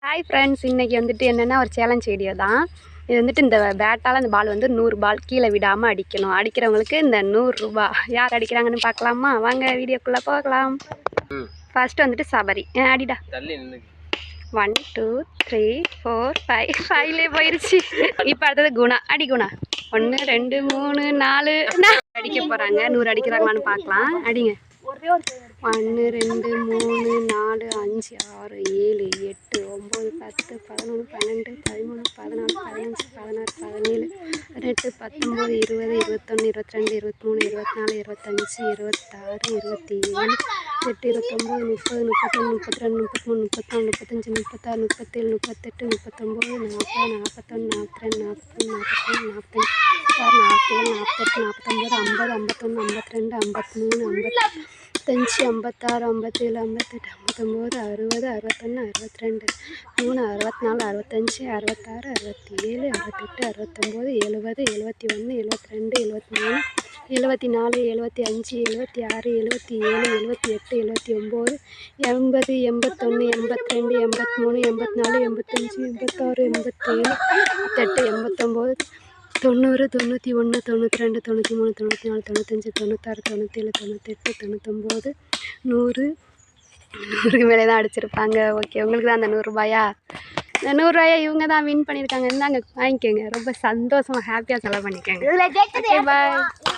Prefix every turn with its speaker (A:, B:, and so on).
A: Hi friends, இன்றைக்கி வந்துட்டு என்னென்னா ஒரு சேலஞ்ச் வீடியோ தான். இது வந்துட்டு இந்த பேட்டால் அந்த பால் வந்து 100 பால் கீழே விடாமல் அடிக்கணும். அடிக்கிறவங்களுக்கு இந்த 100 ரூபா. யார் அடிக்கிறாங்கன்னு பார்க்கலாமா? வாங்க வீடியோக்குள்ளே போகலாம். ஃபர்ஸ்ட் வந்துட்டு சபரி அடிடா. 1 2 3 4 5 5லே போயிடுச்சு. இப்போ அடுத்தது குணா. அடி குணா. 1 2 3 4 அடிக்க போகிறாங்க. 100 அடிக்கிறாங்களான்னு பார்க்கலாம். அடிங்க. 1 2 3 4 5 6 7 8 9 10 11 12 13 14 15 16 17 18 19 20 21 22 23 24 25 26 27 8 29 30 31 32 33 34 35 36 37 38 39 40 41 42 43 44 45 47 49 50 51 52 53 55 56 57 58 59 60 61 62 3 64 65 66 67 68 69 70 71 72 73 74 75 76 77 78 79 80 81 82 83 84 85 86 87 88 89 90 91 92 93 94 95 96 97 98 99 100 100க்கு மேலே தான் அடிச்சிருப்பாங்க. ஓகே, உங்களுக்கு தான் அந்த 100 ரூபாயா? இந்த 100 ரூபாயை இவங்க தான் வின் பண்ணியிருக்காங்க. இருந்தாங்க, வாங்கிக்கோங்க. ரொம்ப சந்தோஷமாக ஹாப்பியாக செலவு பண்ணிக்கோங்க. ஓகே, பாய்.